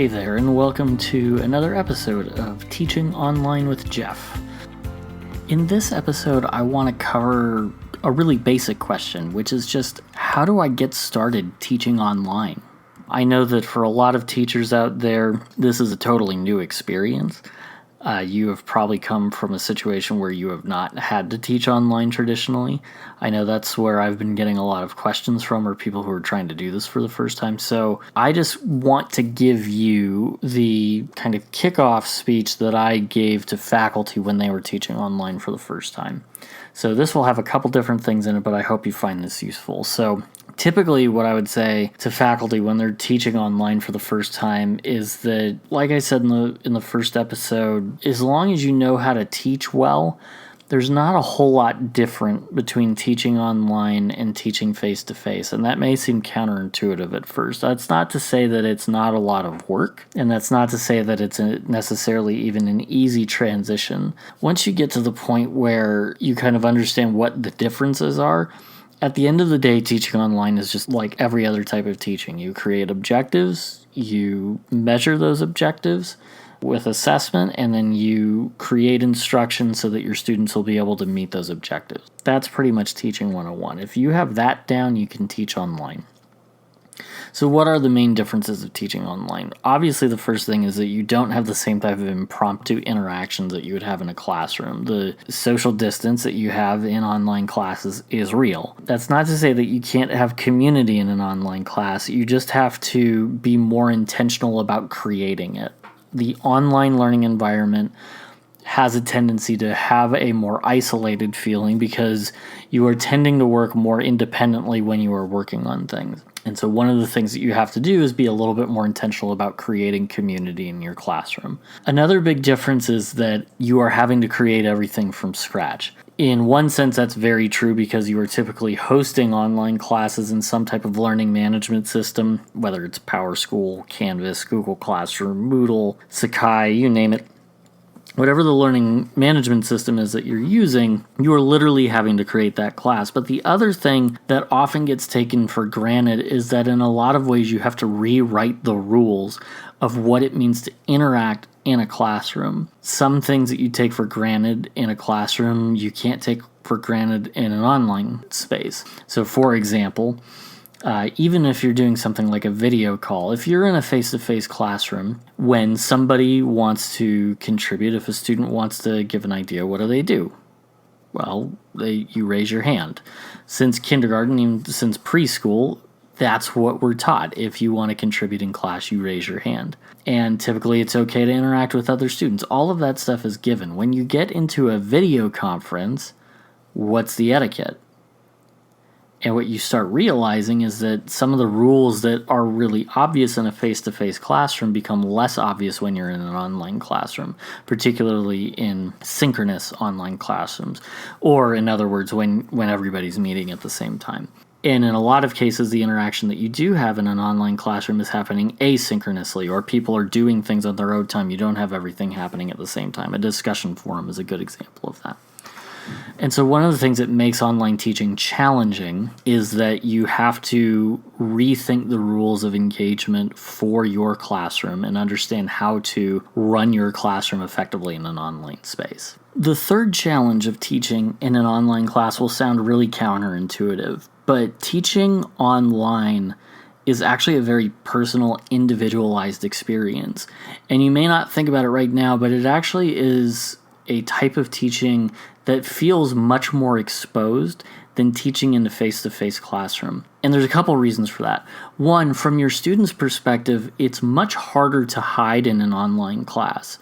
Hey there, and welcome to another episode of Teaching Online with Jeff. In this episode, I want to cover a really basic question, which is just, how do I get started teaching online? I know that for a lot of teachers out there, this is a totally new experience. You have probably come from a situation where you have not had to teach online traditionally. I know that's where I've been getting a lot of questions from, or people who are trying to do this for the first time. So I just want to give you the kind of kickoff speech that I gave to faculty when they were teaching online for the first time. So this will have a couple different things in it, but I hope you find this useful. So typically what I would say to faculty when they're teaching online for the first time is that, like I said in the first episode, as long as you know how to teach well, there's not a whole lot different between teaching online and teaching face-to-face, and that may seem counterintuitive at first. That's not to say that it's not a lot of work, and that's not to say that it's necessarily even an easy transition. Once you get to the point where you kind of understand what the differences are, at the end of the day, teaching online is just like every other type of teaching. You create objectives, you measure those objectives with assessment, and then you create instruction so that your students will be able to meet those objectives. That's pretty much teaching 101. If you have that down, you can teach online. So what are the main differences of teaching online? Obviously, the first thing is that you don't have the same type of impromptu interactions that you would have in a classroom. The social distance that you have in online classes is real. That's not to say that you can't have community in an online class. You just have to be more intentional about creating it. The online learning environment has a tendency to have a more isolated feeling because you are tending to work more independently when you are working on things. And so one of the things that you have to do is be a little bit more intentional about creating community in your classroom. Another big difference is that you are having to create everything from scratch. In one sense, that's very true because you are typically hosting online classes in some type of learning management system, whether it's PowerSchool, Canvas, Google Classroom, Moodle, Sakai, you name it. Whatever the learning management system is that you're using, you are literally having to create that class. But the other thing that often gets taken for granted is that in a lot of ways you have to rewrite the rules of what it means to interact in a classroom. Some things that you take for granted in a classroom, you can't take for granted in an online space. So for example, even if you're doing something like a video call, if you're in a face-to-face classroom, when somebody wants to contribute, if a student wants to give an idea, what do? Well, you raise your hand. Since kindergarten, even since preschool, that's what we're taught. If you want to contribute in class, you raise your hand. And typically it's okay to interact with other students. All of that stuff is given. When you get into a video conference, what's the etiquette? And what you start realizing is that some of the rules that are really obvious in a face-to-face classroom become less obvious when you're in an online classroom, particularly in synchronous online classrooms, or in other words, when everybody's meeting at the same time. And in a lot of cases, the interaction that you do have in an online classroom is happening asynchronously, or people are doing things on their own time. You don't have everything happening at the same time. A discussion forum is a good example of that. And so one of the things that makes online teaching challenging is that you have to rethink the rules of engagement for your classroom and understand how to run your classroom effectively in an online space. The third challenge of teaching in an online class will sound really counterintuitive, but teaching online is actually a very personal, individualized experience. And you may not think about it right now, but it actually is a type of teaching that feels much more exposed than teaching in a face-to-face classroom. And there's a couple reasons for that. One, from your student's perspective, it's much harder to hide in an online class.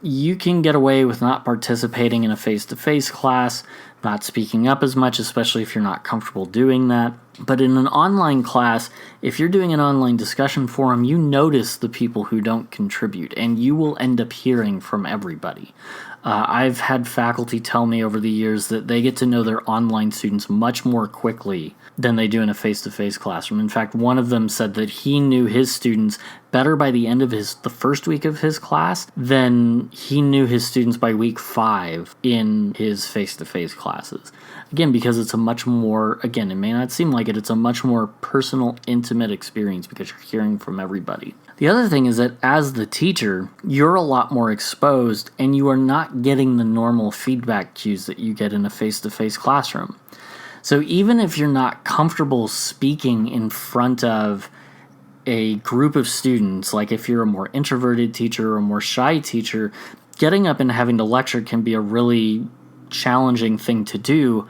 You can get away with not participating in a face-to-face class, not speaking up as much, especially if you're not comfortable doing that. But in an online class, if you're doing an online discussion forum, you notice the people who don't contribute, and you will end up hearing from everybody. I've had faculty tell me over the years that they get to know their online students much more quickly than they do in a face-to-face classroom. In fact, one of them said that he knew his students better by the end of the first week of his class than he knew his students by week 5 in his face-to-face classes. Again, because it's a much more, again, it may not seem like it, it's a much more personal, intimate experience because you're hearing from everybody. The other thing is that as the teacher, you're a lot more exposed and you are not getting the normal feedback cues that you get in a face-to-face classroom. So even if you're not comfortable speaking in front of a group of students, like if you're a more introverted teacher or a more shy teacher, getting up and having to lecture can be a really challenging thing to do,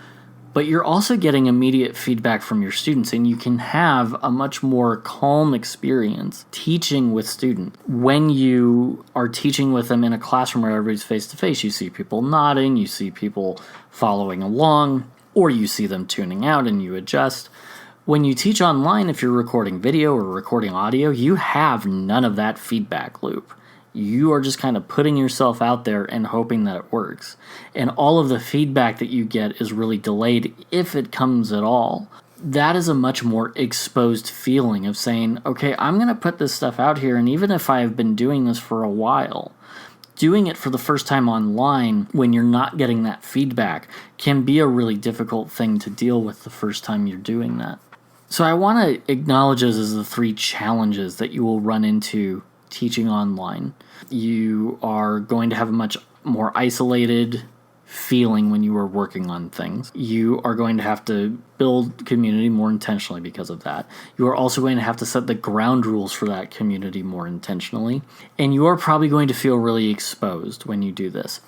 but you're also getting immediate feedback from your students, and you can have a much more calm experience teaching with students. When you are teaching with them in a classroom where everybody's face-to-face, you see people nodding, you see people following along, or you see them tuning out and you adjust. When you teach online, if you're recording video or recording audio, you have none of that feedback loop. You are just kind of putting yourself out there and hoping that it works. And all of the feedback that you get is really delayed, if it comes at all. That is a much more exposed feeling of saying, okay, I'm going to put this stuff out here, and even if I've been doing this for a while, doing it for the first time online when you're not getting that feedback can be a really difficult thing to deal with the first time you're doing that. So I want to acknowledge those as the 3 challenges that you will run into teaching online. You are going to have a much more isolated feeling when you are working on things. You are going to have to build community more intentionally because of that. You are also going to have to set the ground rules for that community more intentionally. And you are probably going to feel really exposed when you do this.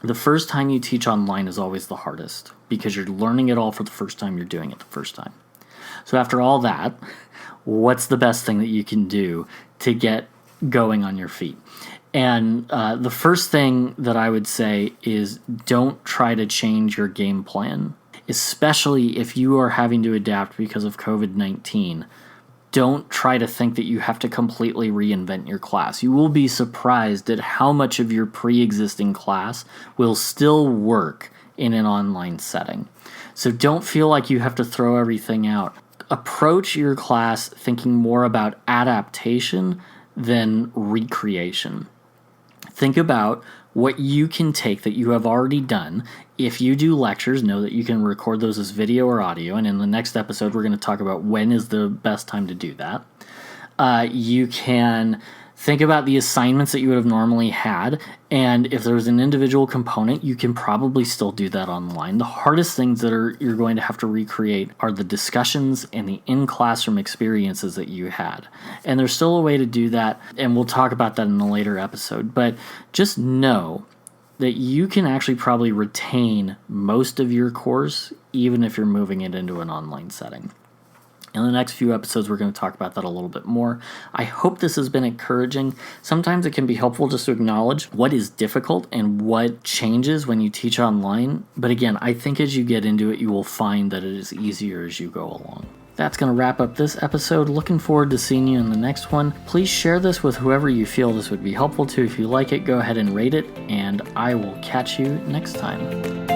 The first time you teach online is always the hardest because you're learning it all for the first time, you're doing it the first time. So after all that, what's the best thing that you can do to get going on your feet? And the first thing that I would say is don't try to change your game plan, especially if you are having to adapt because of COVID-19. Don't try to think that you have to completely reinvent your class. You will be surprised at how much of your pre-existing class will still work in an online setting. So don't feel like you have to throw everything out. Approach your class thinking more about adaptation than recreation. Think about what you can take that you have already done. If you do lectures, know that you can record those as video or audio, and in the next episode we're going to talk about when is the best time to do that. You can think about the assignments that you would have normally had, and if there's an individual component, you can probably still do that online. The hardest things that you're going to have to recreate are the discussions and the in-classroom experiences that you had. And there's still a way to do that, and we'll talk about that in a later episode. But just know that you can actually probably retain most of your course, even if you're moving it into an online setting. In the next few episodes, we're going to talk about that a little bit more. I hope this has been encouraging. Sometimes it can be helpful just to acknowledge what is difficult and what changes when you teach online. But again, I think as you get into it, you will find that it is easier as you go along. That's going to wrap up this episode. Looking forward to seeing you in the next one. Please share this with whoever you feel this would be helpful to. If you like it, go ahead and rate it, and I will catch you next time.